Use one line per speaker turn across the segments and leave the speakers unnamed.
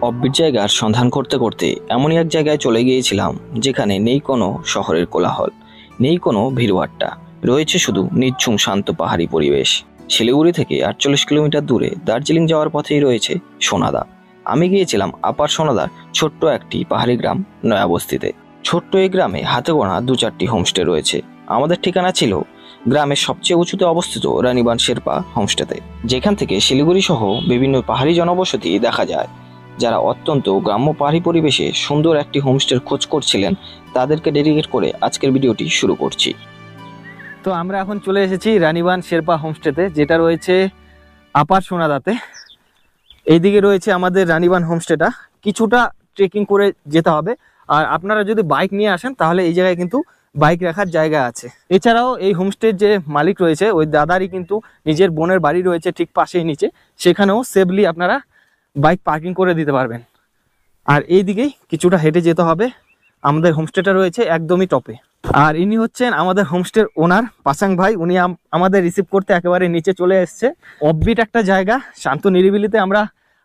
Offbeat জায়গার সন্ধান করতে করতে এমনই এক জায়গায় চলে গিয়েছিলাম যেখানে নেই কোনো শহরের কোলাহল, নেই কোনো ভিড়ভাট্টা, রয়েছে শুধু নিঝুম শান্ত পাহাড়ি পরিবেশ। শিলিগুড়ি থেকে 48 কিলোমিটার দূরে দার্জিলিং যাওয়ার পথেই রয়েছে সোনাদা। আমি গিয়েছিলাম আপার সোনাদার ছোট্ট একটি পাহাড়ি গ্রাম নয়াবস্তিতে। ছোট্ট এই গ্রামে হাতে গোনা 2-4টি হোমস্টে রয়েছে। আমাদের ঠিকানা ছিল গ্রামের সবচেয়ে উঁচুতে অবস্থিত রানীবান শেরপা হোমস্টেতে, যেখান থেকে শিলিগুড়ি সহ বিভিন্ন পাহাড়ি জনবসতি দেখা যায়। যারা অত্যন্ত গ্রাম্য পাহাড়ি পরিবেশে সুন্দর একটি হোমস্টের খোঁজ করছিলেন তাদেরকে ডেডিকেট করে আজকের ভিডিওটি শুরু করছি।
তো আমরা এখন চলে এসেছি রানীবান শেরপা হোমস্টেতে, যেটা রয়েছে আপার সোনাদাতে। এইদিকে রয়েছে আমাদের রানীবান হোমস্টেটা। কিছুটা ট্রেকিং করে যেতে হবে, আর আপনারা যদি বাইক নিয়ে আসেন তাহলে এই জায়গায় কিন্তু বাইক রাখার জায়গা আছে। এছাড়াও এই হোমস্টের যে মালিক রয়েছে ওই দাদারই কিন্তু নিজের বোনের বাড়ি রয়েছে ঠিক পাশেই নিচে, সেখানেও সেফলি আপনারা বাইক পার্কিং করে দিতে পারবেন। আর এই দিকেই কিছুটা হেঁটে যেতে হবে। আমাদের হোমস্টেটা রয়েছে একদমই টপে। আর ইনি হচ্ছেন আমাদের হোমস্টের ওনার পাসাং ভাই। উনি আমাদের রিসিভ করতে একেবারে নিচে চলে এসছে। অফবিট একটা জায়গা, শান্ত নিরিবিলিতে আমরা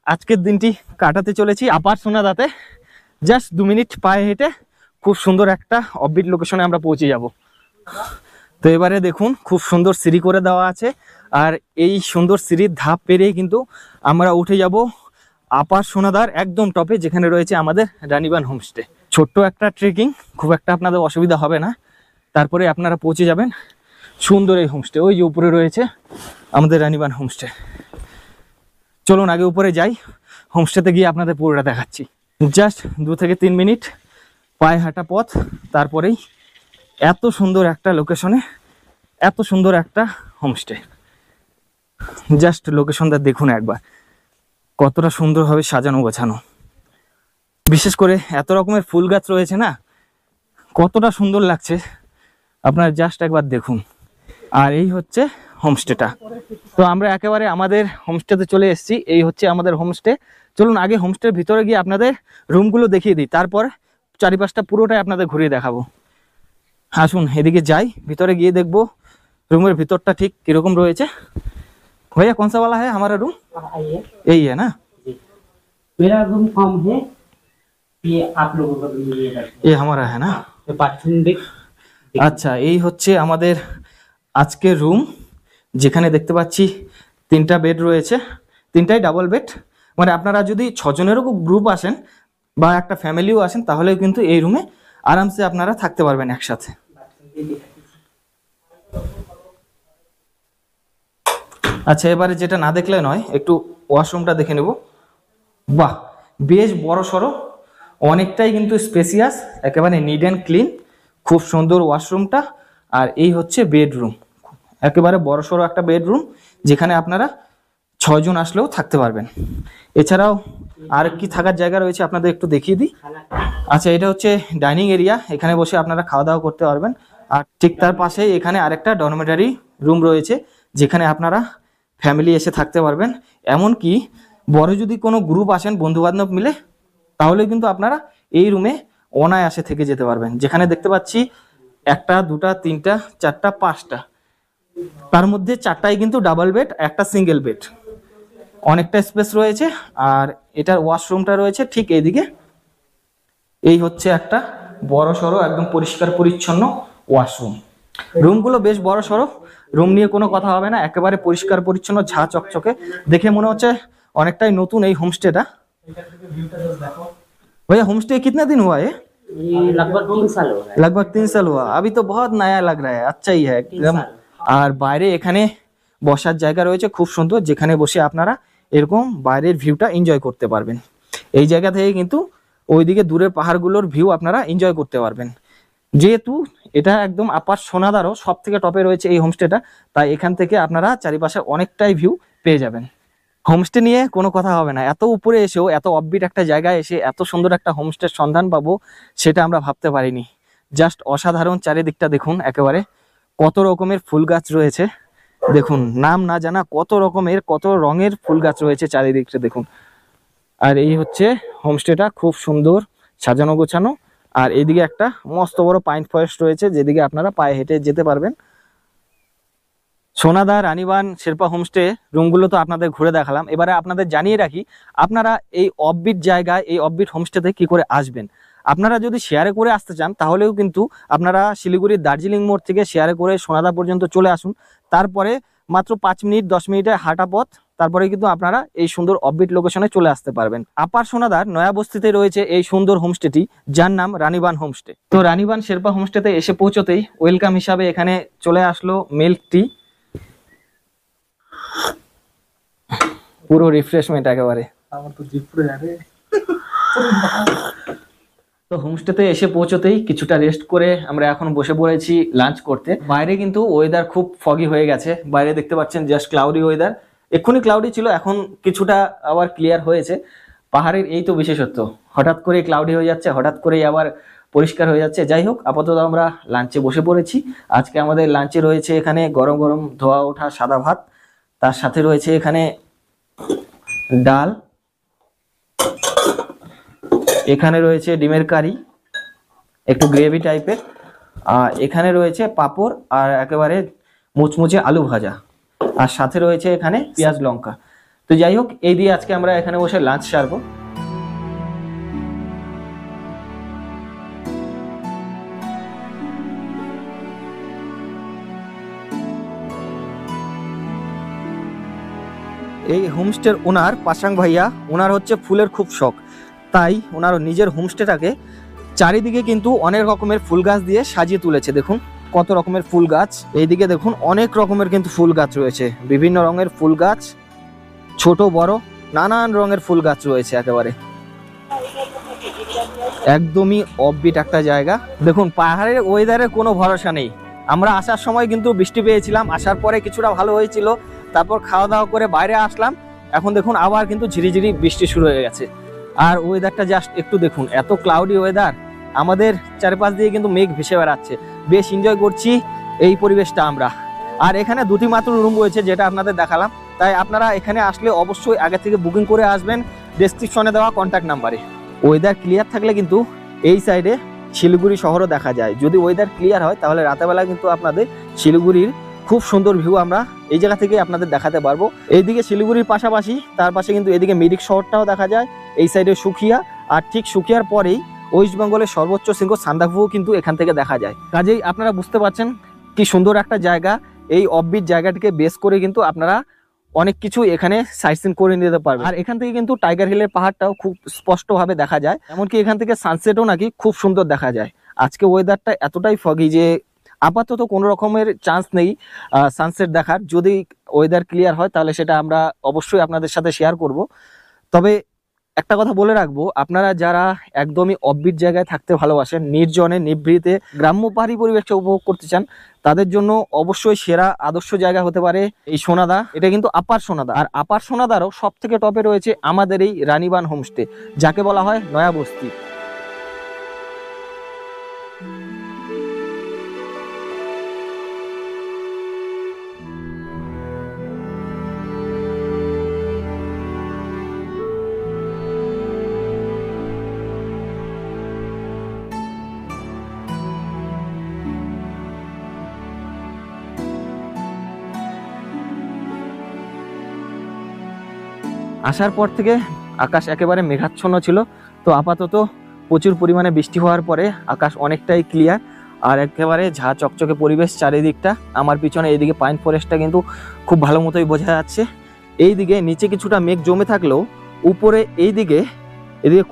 আজকের দিনটি কাটাতে চলেছি আপার সোনাদাতে। জাস্ট 2 মিনিট পায়ে হেঁটে খুব সুন্দর একটা অফবিট লোকেশনে আমরা পৌঁছে যাব। তো এবারে দেখুন খুব সুন্দর সিঁড়ি করে দেওয়া আছে, আর এই সুন্দর সিঁড়ির ধাপ পেরিয়ে কিন্তু আমরা উঠে যাব আপার সোনাদার একদম টপে, যেখানে রয়েছে আমাদের রানীবান হোমস্টে। ছোট্ট একটা ট্রেকিং, খুব একটা আপনাদের অসুবিধা হবে না। তারপরে আপনারা পৌঁছে যাবেন সুন্দর এই হোমস্টে। ওই যে উপরে রয়েছে আমাদের রানীবান হোমস্টে। চলুন আগে উপরে যাই, হোমস্টেতে গিয়ে আপনাদের পুরোটা দেখাচ্ছি। জাস্ট 2 থেকে 3 মিনিট পায়ে হাঁটা পথ, তারপরেই এত সুন্দর একটা লোকেশনে এত সুন্দর একটা হোমস্টে। জাস্ট লোকেশনটা দেখুন একবার, কতটা সুন্দরভাবে সাজানো গোছানো। বিশেষ করে এত রকমের ফুল গাছ রয়েছে না, কতটা সুন্দর লাগছে আপনারা জাস্ট একবার দেখুন। আর এই হচ্ছে হোমস্টেটা। তো আমরা একেবারে আমাদের হোমস্টেতে চলে এসেছি। এই হচ্ছে আমাদের হোমস্টে। চলুন আগে হোমস্টের ভিতরে গিয়ে আপনাদের রুমগুলো দেখিয়ে দিই, তারপর চারিপাশটা পুরোটাই আপনাদের ঘুরিয়ে দেখাবো। আসুন এদিকে যাই, ভিতরে গিয়ে দেখবো রুমের ভিতরটা ঠিক কিরকম রয়েছে। भैया कौन सा वाला है हमारा रूम? यही है ना?
मेरा रूम कम है, ये आप लोगों का रूम
ये हमारा है ना? আচ্ছা, এই হচ্ছে আমাদের আজকের রুম, যেখানে দেখতে পাচ্ছি 3টা বেড রয়েছে। 3টাই ডাবল বেড। মানে আপনারা যদি 6 জনেরও গ্রুপ আসেন বা একটা ফ্যামিলিও আসেন তাহলেও কিন্তু এই রুমে আরামসে আপনারা থাকতে পারবেন একসাথে। আচ্ছা, এবারে যেটা না দেখলে নয়, একটু ওয়াশরুমটা দেখে নেব। বাহ, বেশ বড় সড়ো, অনেকটাই কিন্তু স্পেসিয়াস, একেবারে নিট অ্যান্ড ক্লিন, খুব সুন্দর ওয়াশরুমটা। আর এই হচ্ছে বেডরুম, একেবারে বড় সড়ো একটা বেডরুম, যেখানে আপনারা 6 জন আসলেও থাকতে পারবেন। এছাড়াও আর কি থাকার জায়গা রয়েছে আপনাদের একটু দেখিয়ে দিই। আচ্ছা, এটা হচ্ছে ডাইনিং এরিয়া, এখানে বসে আপনারা খাওয়া দাওয়া করতে পারবেন। আর ঠিক তার পাশেই এখানে আরেকটা ডরমেটারি রুম রয়েছে, যেখানে আপনারা ফ্যামিলি এসে থাকতে পারবেন। এমনকি বড় যদি কোনো গ্রুপ আসেন বন্ধুবান্ধব মিলে, তাহলে কিন্তু আপনারা এই রুমে অনায়াসে থেকে যেতে পারবেন। যেখানে দেখতে পাচ্ছি 1টা 2টা 3টা 4টা 5টা, তার মধ্যে 4টাই কিন্তু ডাবল বেড, একটা সিঙ্গেল বেড, অনেকটা স্পেস রয়েছে। আর এটার ওয়াশরুমটা রয়েছে ঠিক এইদিকে। এই হচ্ছে একটা বড় সড়ো একদম পরিষ্কার পরিচ্ছন্ন ওয়াশরুম। রুমগুলো বেশ বড় সড়ো, রুম নিয়ে কোনো কথা হবে না, একেবারে পরিষ্কার পরিচ্ছন্ন, ঝা চকচকে, দেখে মনে হচ্ছে অনেকটাই নতুন এই হোমস্টেটা। भैया होमस्टे कितना दिन हुआ है?
लगभग 3 साल हो गए।
लगभग 3 साल हुआ, अभी तो बहुत नया लग रहा है, अच्छा ही है एकदम। আর বাইরে এখানে বসার জায়গা রয়েছে খুব সুন্দর, যেখানে বসে আপনারা এরকম বাইরের ভিউটা এনজয় করতে পারবেন। এই জায়গা থেকে কিন্তু ওইদিকে দূরের পাহাড়গুলোর ভিউ আপনারা এনজয় করতে পারবেন। যেহেতু এটা একদম আপার সোনাদারও সব থেকে টপে রয়েছে এই হোমস্টেটা, তাই এখান থেকে আপনারা চারিপাশে অনেকটাই ভিউ পেয়ে যাবেন। হোমস্টে নিয়ে কোনো কথা হবে না, এত উপরে এসেও এত অফবিট একটা জায়গায় এসে এত সুন্দর একটা হোমস্টের সন্ধান পাবো সেটা আমরা ভাবতে পারিনি। জাস্ট অসাধারণ, চারিদিকটা দেখুন, একেবারে কত রকমের ফুল গাছ রয়েছে দেখুন, নাম না জানা কত রকমের কত রঙের ফুল গাছ রয়েছে চারিদিকটা দেখুন। আর এই হচ্ছে হোমস্টেটা, খুব সুন্দর সাজানো গোছানো। আর এইদিকে একটা মস্ত বড় পাইন ফরেস্ট রয়েছে, যেদিকে আপনারা পায়ে হেঁটে যেতে পারবেন। সোনাদা রানীবান শেরপা হোমস্টে রুমগুলো তো আপনাদের ঘুরে দেখালাম। এবারে আপনাদের জানিয়ে রাখি আপনারা এই অফবিট জায়গায়, এই অফবিট হোমস্টেতে কি করে আসবেন। আপনারা যদি শেয়ারে করে আসতে চান তাহলেও কিন্তু আপনারা শিলিগুড়ির দার্জিলিং মোড় থেকে শেয়ারে করে সোনাদা পর্যন্ত চলে আসুন। তারপরে মাত্র 5 মিনিট 10 মিনিটের হাঁটা পথ, তারপরে কিন্তু আপনারা এই সুন্দর অফবিট লোকেশনে চলে আসতে পারবেন। আপার সোনাদার নয়া বস্তিতে রয়েছে এই সুন্দর হোমস্টেটি, যার নাম রানীবান হোমস্টে। তো রানীবান শেরপা হোমস্টেতে এসে পৌঁছতেই ওয়েলকাম হিসাবে এখানে চলে আসলো মিল্ক টি, পুরো রিফ্রেশমেন্ট একেবারে। তো হোমস্টেতে এসে পৌঁছতেই কিছুটা রেস্ট করে আমরা এখন বসে পড়েছি লাঞ্চ করতে। বাইরে কিন্তু ওয়েদার খুব ফগি হয়ে গেছে, বাইরে দেখতে পাচ্ছেন জাস্ট ক্লাউডি ওয়েদার। এক্ষুনি ক্লাউডি ছিল, এখন কিছুটা আবার ক্লিয়ার হয়েছে। পাহাড়ের এই তো বিশেষত্ব, হঠাৎ করে ক্লাউডি হয়ে যাচ্ছে, হঠাৎ করেই আবার পরিষ্কার হয়ে যাচ্ছে। যাই হোক, আপাতত আমরা লাঞ্চে বসে পড়েছি। আজকে আমাদের লাঞ্চে রয়েছে এখানে গরম গরম ধোয়া ওঠা সাদা ভাত, তার সাথে রয়েছে এখানে ডাল, এখানে রয়েছে ডিমের কারি একটু গ্রেভি টাইপের, আর এখানে রয়েছে পাঁপড় আর একেবারে মুচমুচে আলু ভাজা, আর সাথে রয়েছে এখানে পেঁয়াজ লঙ্কা। তো যাই হোক, এই দিয়ে আজকে আমরা এখানে বসে লাঞ্চ সারবো। এই হোমস্টের ওনার পাশাং ভাইয়া, ওনার হচ্ছে ফুলের খুব শখ, তাই ওনার নিজের হোমস্টেটাকে চারিদিকে কিন্তু অনেক রকমের ফুল গাছ দিয়ে সাজিয়ে তুলেছে। দেখুন কত রকমের ফুল গাছ, এইদিকে দেখুন অনেক রকমের কিন্তু ফুল গাছ রয়েছে, বিভিন্ন রঙের ফুল গাছ, ছোট বড় নানান রঙের ফুল গাছ রয়েছে। একেবারে একদমই অফবিট একটা জায়গা। দেখুন পাহাড়ের ওয়েদারের কোনো ভরসা নেই। আমরা আসার সময় কিন্তু বৃষ্টি পেয়েছিলাম, আসার পরে কিছুটা ভালো হয়েছিল, তারপর খাওয়া দাওয়া করে বাইরে আসলাম, এখন দেখুন আবার কিন্তু ঝিরিঝিরি বৃষ্টি শুরু হয়ে গেছে। আর ওয়েদারটা জাস্ট একটু দেখুন, এত ক্লাউডি ওয়েদার, আমাদের চারপাশ দিয়ে কিন্তু মেঘ ভেসে বেড়াচ্ছে। বেশ এনজয় করছি এই পরিবেশটা আমরা। আর এখানে দুটি মাত্র রুম রয়েছে যেটা আপনাদের দেখালাম, তাই আপনারা এখানে আসলে অবশ্যই আগে থেকে বুকিং করে আসবেন ডেসক্রিপশনে দেওয়া কন্ট্যাক্ট নাম্বারে। ওয়েদার ক্লিয়ার থাকলে কিন্তু এই সাইডে শিলিগুড়ি শহরও দেখা যায়। যদি ওয়েদার ক্লিয়ার হয় তাহলে রাতেরবেলা কিন্তু আপনাদের শিলিগুড়ির খুব সুন্দর ভিউ আমরা এই জায়গা থেকে আপনাদের দেখাতে পারবো। এইদিকে শিলিগুড়ির পাশাপাশি তার পাশে কিন্তু এদিকে মিরিক শহরটাও দেখা যায়, এই সাইডে সুখিয়া, আর ঠিক সুখিয়ার পরেই ওয়েস্ট বেঙ্গলের সর্বোচ্চ শৃঙ্গ সান্দাকফুও কিন্তু এখান থেকে দেখা যায়। কাজেই আপনারা বুঝতে পারছেন কি সুন্দর একটা জায়গা। এই অফবিট জায়গাটিকে বেস করে কিন্তু আপনারা অনেক কিছু এখানে সাইট সিন করে নিতে পারবেন। আর এখান থেকে কিন্তু টাইগার হিলের পাহাড়টাও খুব স্পষ্টভাবে দেখা যায়, এমনকি এখান থেকে সানসেটও নাকি খুব সুন্দর দেখা যায়। আজকে ওয়েদারটা এতটাই ফগি যে আপাতত কোনো রকমের চান্স নেই সানসেট দেখার। যদি ওয়েদার ক্লিয়ার হয় তাহলে সেটা আমরা অবশ্যই আপনাদের সাথে শেয়ার করব। তবে একটা কথা বলে রাখবো, আপনারা যারা একদমই অফবিট জায়গায় থাকতে ভালোবাসেন, নির্জনে নিভৃতে গ্রাম্য পাহাড়ি পরিবেশকে উপভোগ করতে চান, তাদের জন্য অবশ্যই সেরা আদর্শ জায়গা হতে পারে এই সোনাদা। এটা কিন্তু আপার সোনাদা, আর আপার সোনাদারও সব থেকে টপে রয়েছে আমাদের এই রানীবান হোমস্টে, যাকে বলা হয় নয়া বস্তি। আসার পর থেকে আকাশ একেবারে মেঘাচ্ছন্ন ছিল, তো আপাতত প্রচুর পরিমাণে বৃষ্টি হওয়ার পরে আকাশ অনেকটাই ক্লিয়ার, আর একেবারে ঝা চকচকে পরিবেশ চারিদিকটা। আমার পিছনে এইদিকে পাইন ফরেস্টটা কিন্তু খুব ভালো মতোই বোঝা যাচ্ছে। এইদিকে নিচে কিছুটা মেঘ জমে থাকলেও উপরে এদিকে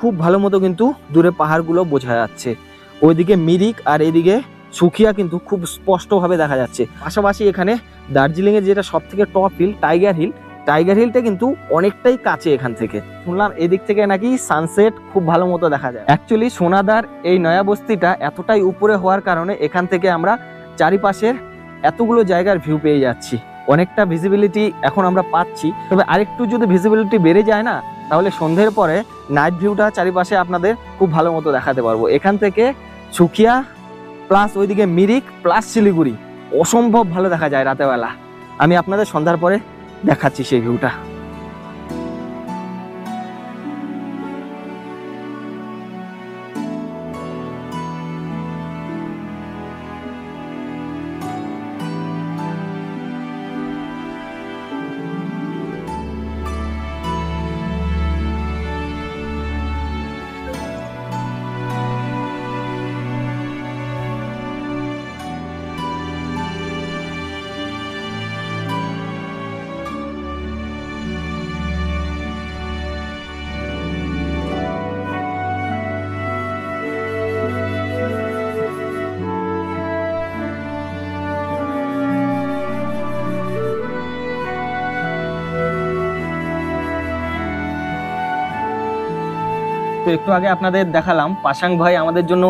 খুব ভালো মতো কিন্তু দূরে পাহাড়গুলো বোঝা যাচ্ছে। ওইদিকে মিরিক আর এইদিকে সুখিয়া কিন্তু খুব স্পষ্টভাবে দেখা যাচ্ছে। পাশাপাশি এখানে দার্জিলিংয়ের যেটা সব থেকে টপ হিল টাইগার হিলটা কিন্তু অনেকটাই কাছে এখান থেকে। শুনলাম এদিক থেকে নাকি সানসেট খুব ভালো মতো দেখা যায়। অ্যাকচুয়ালি সোনাদার এই নয়া বস্তিটা এতটাই উপরে হওয়ার কারণে এখান থেকে আমরা চারিপাশের এতগুলো জায়গার ভিউ পেয়ে যাচ্ছি, অনেকটা ভিজিবিলিটি এখন আমরা পাচ্ছি। তবে আরেকটু যদি ভিজিবিলিটি বেড়ে যায় না, তাহলে সন্ধ্যের পরে নাইট ভিউটা চারিপাশে আপনাদের খুব ভালো মতো দেখাতে পারবো। এখান থেকে সুখিয়া প্লাস ওইদিকে মিরিক প্লাস শিলিগুড়ি অসম্ভব ভালো দেখা যায় রাতেরবেলা। আমি আপনাদের সন্ধ্যার পরে দেখাচ্ছি সেই ভিউটা। একটু আগে আপনাদের দেখালাম পাশাং ভাই আমাদের জন্য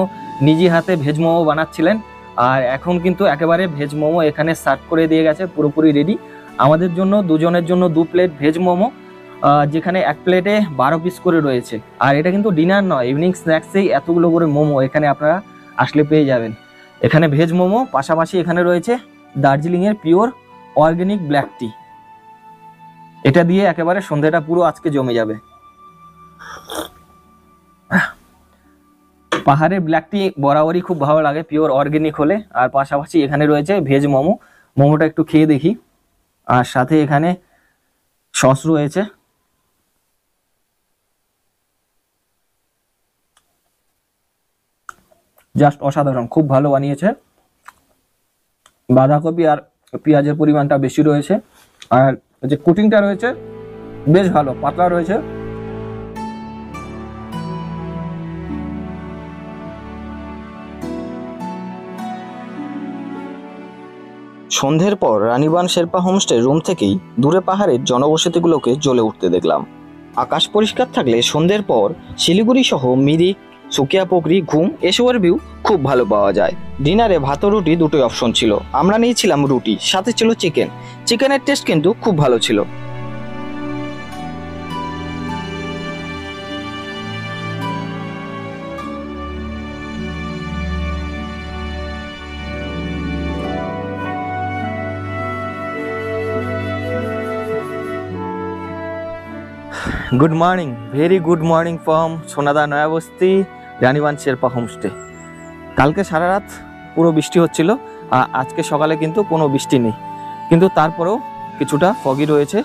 নিজে হাতে ভেজ মোমো বানাচ্ছিলেন, আর এখন কিন্তু একেবারে ভেজ মোমো এখানে সার্ভ করে দিয়ে গেছে, পুরোপুরি রেডি আমাদের জন্য, দুজনের জন্য 2 প্লেট ভেজ মোমো, যেখানে এক প্লেটে 12 পিস করে রয়েছে। আর এটা কিন্তু ডিনার নয়, ইভিনিং স্ন্যাক্সেই এতগুলো করে মোমো এখানে আপনারা আসলে পেয়ে যাবেন। এখানে ভেজ মোমো, পাশাপাশি এখানে রয়েছে দার্জিলিংয়ের পিওর অর্গানিক ব্ল্যাক টি। এটা দিয়ে একেবারে সন্ধ্যাটা পুরো আজকে জমে যাবে। পাহাড়ের ব্ল্যাক টি বরাবরই খুব ভালো লাগে পিওর অর্গানিক হলে। আর পাশাপাশি এখানে রয়েছে ভেজ মোমো, মোমোটা একটু খেয়ে দেখি। আর সাথে এখানে সস রয়েছে। জাস্ট অসাধারণ, খুব ভালো বানিয়েছে। বাঁধাকপি আর পেঁয়াজের পরিমাণটা বেশি রয়েছে, আর যে কোটিংটা রয়েছে বেশ ভালো, পাতলা রয়েছে।
সন্ধ্যের পর রানীবান শেরপা হোমস্টে রুম থেকেই দূরে পাহাড়ের জনবসতিগুলোকে জ্বলে উঠতে দেখলাম। আকাশ পরিষ্কার থাকলে সন্ধ্যের পর শিলিগুড়ি সহ মিরিক, সুকিয়া পোখরি, ঘুম এসবের ভিউ খুব ভালো পাওয়া যায়। ডিনারে ভাত ও রুটি দুটোই অপশন ছিল, আমরা নিয়েছিলাম রুটি, সাথে ছিল চিকেন। চিকেনের টেস্ট কিন্তু খুব ভালো ছিল।
Good morning, very good morning from Sonada Nayabasti Raniban Sherpa homestay. কালকে সারা রাত পুরো বৃষ্টি হচ্ছিল, আর আজকে সকালে কিন্তু কোনো বৃষ্টি নেই, কিন্তু তারপরেও কিছুটা ফগি রয়েছে।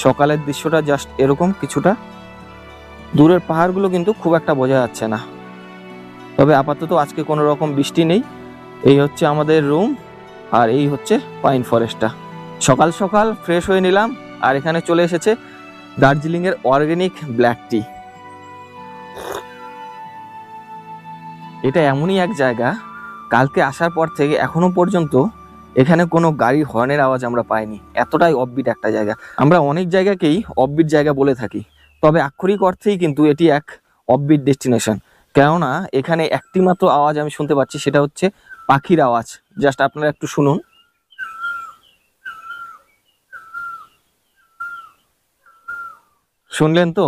সকালের দৃশ্যটা জাস্ট এরকম, কিছুটা দূরের পাহাড়গুলো কিন্তু খুব একটা বোঝা যাচ্ছে না। তবে আপাতত আজকে কোনো রকম বৃষ্টি নেই। এই হচ্ছে আমাদের রুম, আর এই হচ্ছে পাইন ফরেস্টটা। সকাল সকাল ফ্রেশ হয়ে নিলাম, আর এখানে চলে এসেছে দার্জিলিংয়ের অর্গানিক ব্ল্যাক টি। এটা এমনই এক জায়গা, কালকে আসার পর থেকে এখনো পর্যন্ত এখানে কোনো গাড়ির হর্নের আওয়াজ আমরা পাইনি। এতটাই অফবিট একটা জায়গা। আমরা অনেক জায়গাকেই অফবিট জায়গা বলে থাকি, তবে আক্ষরিক অর্থেই কিন্তু এটি এক অফবিট ডেস্টিনেশন। কেননা এখানে একটি মাত্র আওয়াজ আমি শুনতে পাচ্ছি, সেটা হচ্ছে পাখির আওয়াজ। জাস্ট আপনারা একটু শুনুন। শুনলেন তো?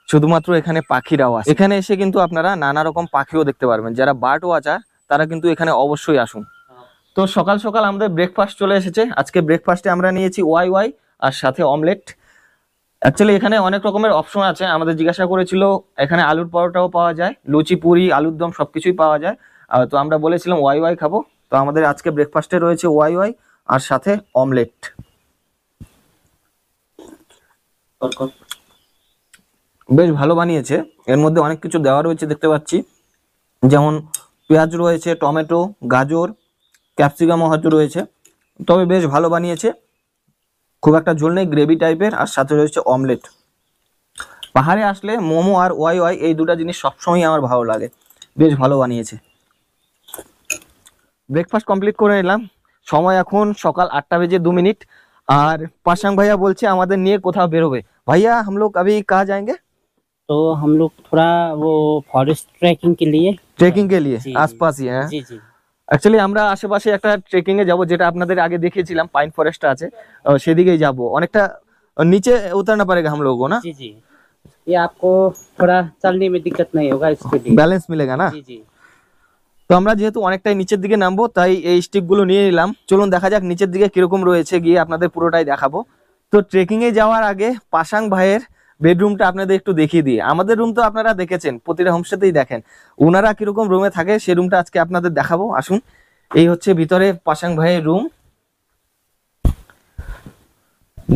শুধুমাত্র এখানে পাখির আওয়াজ। এখানে এসে কিন্তু আপনারা নানা রকম পাখিও দেখতে পারবেন। যারা বার্ড ওয়াচার তারা কিন্তু এখানে অবশ্যই আসুন। তো সকাল সকাল আমাদের ব্রেকফাস্ট চলে এসেছে। আজকে ব্রেকফাস্টে আমরা নিয়েছি ওয়াই ওয়াই আর সাথে অমলেট। অ্যাকচুয়ালি এখানে অনেক রকমের অপশন আছে। আমাদের জিজ্ঞাসা করেছিল এখানে আলুর পরোটাও পাওয়া যায়, লুচি, পুরি, আলুর দম সবকিছুই পাওয়া যায়। তো আমরা বলেছিলাম ওয়াই ওয়াই খাবো। তো আমাদের আজকে ব্রেকফাস্টে রয়েছে ওয়াই ওয়াই আর সাথে অমলেট। বেশ ভালো বানিয়েছে। এর মধ্যে অনেক কিছু দেওয়া রয়েছে দেখতে পাচ্ছি, যেমন পেঁয়াজ রয়েছে, টমেটো, গাজর, ক্যাপসিকামও হয়তো রয়েছে। তবে বেশ ভালো বানিয়েছে, খুব একটা ঝোল নেই, গ্রেভি টাইপের, আর সাথে রয়েছে অমলেট। পাহাড়ে আসলে মোমো আর ওয়াই ওয়াই এই দুটা জিনিস সবসময় আমার ভালো লাগে। বেশ ভালো বানিয়েছে। ব্রেকফাস্ট কমপ্লিট করে নিলাম। সময় এখন সকাল 8:02। আর পাশাং ভাইয়া বলছে আমাদের নিয়ে কোথাও বেরোবে। ভাইয়া हम लोग अभी कहाँ जाएंगे?
तो हम लोग थोड़ा वो फॉरेस्ट ट्रैकिंग के लिए
ট্রেকিং के लिए
जी,
आसपास ही है।
जी जी
অ্যাকচুয়ালি আমরা আশেপাশে একটা ট্রেকিং এ যাব, যেটা আপনাদের আগে দেখিয়েছিলাম, পাইন ফরেস্টটা আছে, সেদিকেই যাব। অনেকটা নিচে उतरना पड़ेगा हम लोगों को ना,
जी जी ये आपको थोड़ा चलने में दिक्कत नहीं होगा इसके लिए।
ব্যালেন্স मिलेगा ना।
जी जी
তো আমরা যেহেতু অনেকটাই নিচের দিকে নামবো, তাই এই স্টিক গুলো নিয়ে নিলাম। চলুন দেখা যাক নিচের দিকে কিরকম রয়েছে, গিয়ে আপনাদের পুরোটাই দেখাবো। তো ট্রেকিং এ যাওয়ার আগে পাশাং ভাইয়ের বেডরুমটা আপনাদের একটু দেখিয়ে দিই। আমাদের রুম তো আপনারা দেখেছেন, প্রতিটা হোমস্টেতেই দেখেন। ওনারা কিরকম রুমে থাকে সেই রুমটা আজকে আপনাদের দেখাবো। আসুন, এই হচ্ছে ভিতরে পাশাং ভাইয়ের রুম।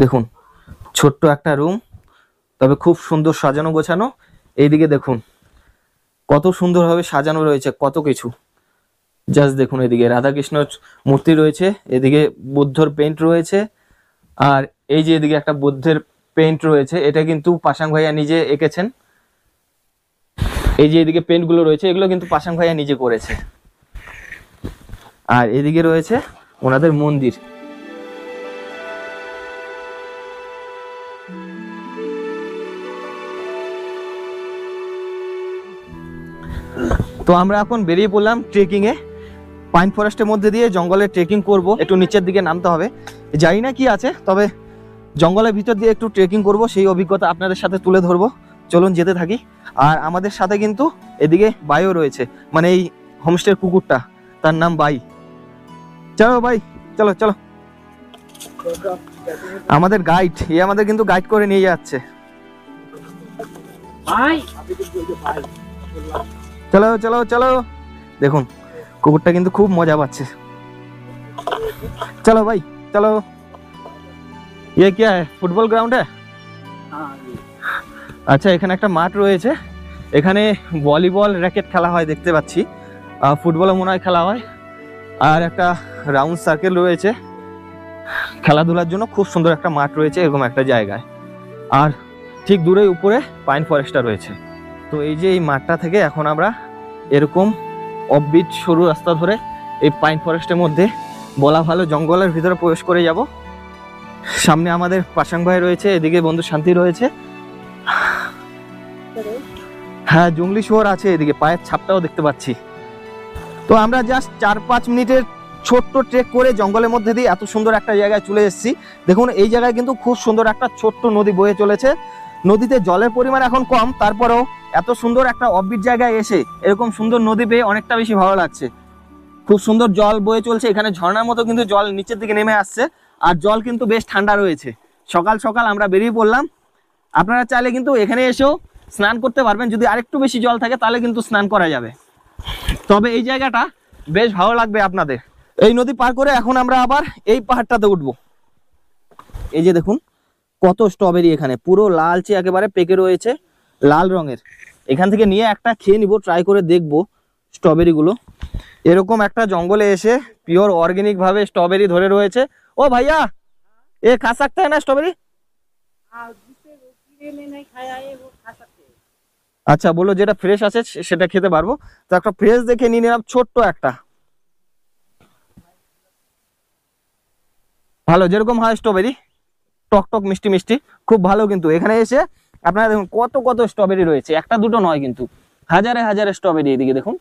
দেখুন, ছোট্ট একটা রুম, তবে খুব সুন্দর সাজানো গোছানো। এইদিকে দেখুন কত সুন্দরভাবে সাজানো রয়েছে, কত কিছু। জাস্ট দেখুন, এদিকে রাধাকৃষ্ণর মূর্তি রয়েছে, এদিকে বুদ্ধর পেইন্ট রয়েছে, আর এই যে এদিকে একটা বুদ্ধের পেইন্ট রয়েছে, এটা কিন্তু পাশাং ভাইয়া নিজে এঁকেছেন। এই যে এদিকে পেইন্ট গুলো রয়েছে, এগুলো কিন্তু পাশাং ভাইয়া নিজে করেছে। আর এদিকে রয়েছে ওনাদের মন্দির। তো আমরা এখন বেরিয়ে পড়লাম ট্রেকিং এ, পাইন ফরেস্টের মধ্যে দিয়ে জঙ্গলে ট্রেকিং করব। একটু নিচের দিকে নামতে হবে, জানি না কি আছে, তবে জঙ্গলের ভিতর দিয়ে একটু ট্রেকিং করব, সেই অভিজ্ঞতা আপনাদের সাথে তুলে ধরবো। চলুন যেতে থাকি। আর আমাদের সাথে কিন্তু এদিকে বাইও রয়েছে, মানে এই হোমস্টের কুকুরটা, তার নাম বাই। চলো ভাই, চলো চলো। আমাদের গাইড, এ আমাদের কিন্তু গাইড করে নিয়ে যাচ্ছে।
भाई
চলো চলো চলো। দেখুন কুকুরটা কিন্তু খুব মজা পাচ্ছে। চলো ভাই চলো। ये क्या है, ফুটবল গ্রাউন্ড है?
हाँ ये
আচ্ছা, এখানে একটা মাঠ রয়েছে, এখানে ভলিবল র্যাকেট খেলা হয় দেখতে পাচ্ছি, ফুটবলও মনে হয় খেলা হয়। আর একটা রাউন্ড সার্কেল রয়েছে খেলাধুলার জন্য, খুব সুন্দর একটা মাঠ রয়েছে এরকম একটা জায়গায়। আর ঠিক দূরে উপরে পাইন ফরেস্টটা রয়েছে। তো এই যে এই মাঠটা থেকে এখন আমরা এরকম অফবিট সরু রাস্তা ধরে এই পাইন ফরেস্টের মধ্যে, বলা ভালো জঙ্গলের ভিতরে প্রবেশ করে যাব। সামনে আমাদের পাশাং ভাই রয়েছে, এদিকে বন্ধু শান্তি রয়েছে। হ্যাঁ, জঙ্গলি শুয়োর আছে এদিকে, পায়ের ছাপটাও দেখতে পাচ্ছি। তো আমরা জাস্ট 4-5 মিনিটের ছোট্ট ট্রেক করে জঙ্গলের মধ্যে দিয়ে এত সুন্দর একটা জায়গায় চলে এসেছি। দেখুন এই জায়গায় কিন্তু খুব সুন্দর একটা ছোট্ট নদী বয়ে চলেছে। নদীতে জলের পরিমাণ এখন কম, তারপরেও এত সুন্দর একটা অফবিট জায়গায় এসে এরকম সুন্দর নদী পেয়ে অনেকটা বেশি ভালো লাগছে। খুব সুন্দর জল বয়ে চলছে, এখানে ঝর্ণার মতো কিন্তু জল নিচের দিকে নেমে আসছে। আর জল কিন্তু বেশ ঠান্ডা রয়েছে। সকাল সকাল আমরা বেরিয়ে পড়লাম। আপনারা চাইলে কিন্তু এখানে এসেও স্নান করতে পারবেন, যদি আরেকটু বেশি জল থাকে তাহলে কিন্তু স্নান করা যাবে। তবে এই জায়গাটা বেশ ভালো লাগবে আপনাদের। এই নদী পার করে এখন আমরা আবার এই পাহাড়টাতে উঠবো। এই যে দেখুন কত স্ট্রবেরি, এখানে পুরো লালচে একেবারে পেকে রয়েছে, লাল রঙের। এখান থেকে নিয়ে একটা খেয়ে নিব, ট্রাই করে দেখবো স্ট্রবেরি গুলো। এরকম একটা জঙ্গলে এসে পিওর অর্গেনিক ভাবে স্ট্রবেরি ধরে রয়েছে। ও ভাইয়া, এ খা सकता है ना स्ट्रॉबेरी?
हाँ जिसे वो कीड़े में नहीं खाया है वो खा सकते हैं।
আচ্ছা বলো, যেটা ফ্রেশ আছে সেটা খেতে পারবো। তো একটা ফ্রেশ দেখে নিয়ে নিলাম, ছোট্ট একটা। ভালো, যেরকম হয় স্ট্রবেরি, টক টক মিষ্টি মিষ্টি, খুব ভালো। কিন্তু এখানে এসে আপনারা দেখুন কত কত স্ট্রবেরি রয়েছে, একটা দুটো নয় কিন্তু হাজারে হাজারে স্ট্রবেরি এদিকে দেখুন।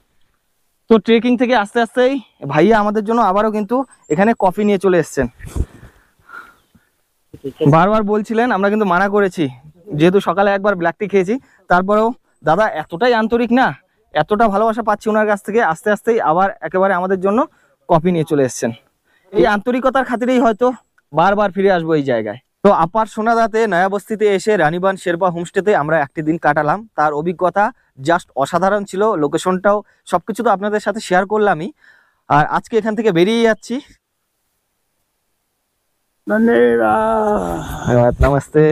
তো ট্রেকিং থেকে আস্তে আস্তেই ভাইয়া আমাদের জন্য আবারও কিন্তু এখানে কফি নিয়ে চলে এসেছেন। বারবার বলছিলেন, আমরা কিন্তু মানা করেছি, যেহেতু সকালে একবার ব্ল্যাক টি খেয়েছি। তারপরেও দাদা এতটাই আন্তরিক না, এতটা ভালোবাসা পাচ্ছি ওনার কাছ থেকে, আস্তে আস্তেই আবার একেবারে আমাদের জন্য কফি নিয়ে চলে এসেছেন। এই আন্তরিকতার খাতিরেই হয়তো বারবার ফিরে আসবো এই জায়গায়। তো আপার সোনাদাতে নয়াবস্তিতে এসে রানীবান শেরপা হোমস্টেতে আমরা একটি দিন কাটালাম। তার অভিজ্ঞতা জাস্ট অসাধারণ ছিল। লোকেশনটাও সবকিছু তো আপনাদের সাথে শেয়ার করলামই। আর আজকে এখান থেকে বেরিয়ে যাচ্ছি। নমস্তে।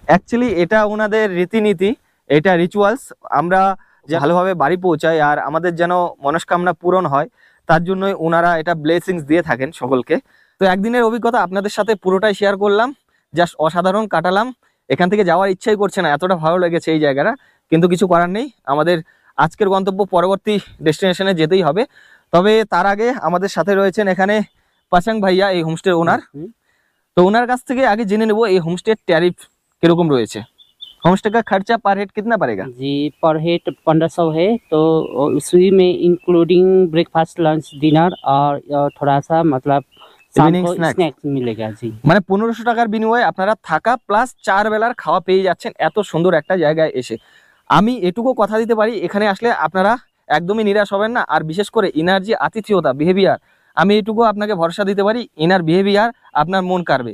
অ্যাকচুয়ালি এটা ওনাদের রীতিনীতি, এটা রিচুয়ালস। আমরা যে ভালোভাবে বাড়ি পৌঁছাই আর আমাদের যেন মনস্কামনা পূরণ হয়, তার জন্যই ওনারা এটা ব্লেসিংস দিয়ে থাকেন সকলকে। তো একদিনের অভিজ্ঞতা আপনাদের সাথে পুরোটাই শেয়ার করলাম, জাস্ট অসাধারণ কাটালাম। এখান থেকে যাওয়ার ইচ্ছাই করছে না, এতটা ভালো লেগেছে এই জায়গাটা। কিন্তু কিছু করার নেই, আমাদের আজকের গন্তব্য পরবর্তী ডেস্টিনেশনে যেতেই হবে। তবে তার আগে আমাদের সাথে রয়েছেন এখানে পাশাং ভাইয়া, এই হোমস্টের ওনার। तो उनर काछ থেকে आगे জেনে নেব এই হোমস্টে ট্যারিফ কিরকম রয়েছে। होमस्टे का खर्चा पर हेड कितना पड़ेगा?
जी पर हेड 1500 है। तो उसी में इंक्लूडिंग ब्रेकफास्ट लंच डिनर और थोड़ा सा मतलब
Evening snacks
स्नैक्स मिलेगा जी।
মানে 1500 টাকার বিনিময়ে আপনারা থাকা প্লাস 4 বেলার খাওয়া পেয়ে যাচ্ছেন এত সুন্দর একটা জায়গায় এসে। আমি এটুকু কথা দিতে পারি, এখানে আসলে আপনারা একদমই নিরাশ হবেন না। আর বিশেষ করে এনার্জি, আতিথেয়তা, বিহেভিয়ার, আমি এটুকু আপনাকে ভরসা দিতে পারি, ইনার বিহেভিয়ার আপনার মন কাড়বে।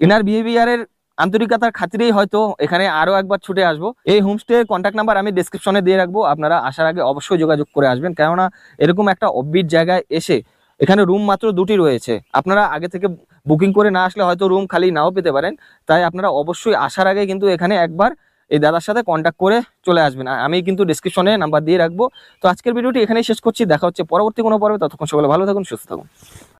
ইনার বিহেভিয়ারের আন্তরিকতার খাতিরেই হয়তো এখানে আরো একবার ছুটে আসবো। এই হোমস্টের কন্ট্যাক্ট নাম্বার আমি ডেসক্রিপশনে দিয়ে রাখবো, আপনারা আসার আগে অবশ্যই যোগাযোগ করে আসবেন। কেননা এরকম একটা অফবিট জায়গায় এসে এখানে রুম মাত্র 2টি রয়েছে। আপনারা আগে থেকে বুকিং করে না আসলে হয়তো রুম খালি নাও পেতে পারেন। তাই আপনারা অবশ্যই আসার আগে কিন্তু এখানে একবার এই দাদার সাথে কন্ট্যাক্ট করে চলে আসবেন। আমি কিন্তু ডেসক্রিপশনে নাম্বার দিয়ে রাখবো। তো আজকের ভিডিওটি এখানেই শেষ করছি, দেখা হচ্ছে পরবর্তী কোনো পর্বে। ততক্ষণ সকলে ভালো থাকুন, সুস্থ থাকুন।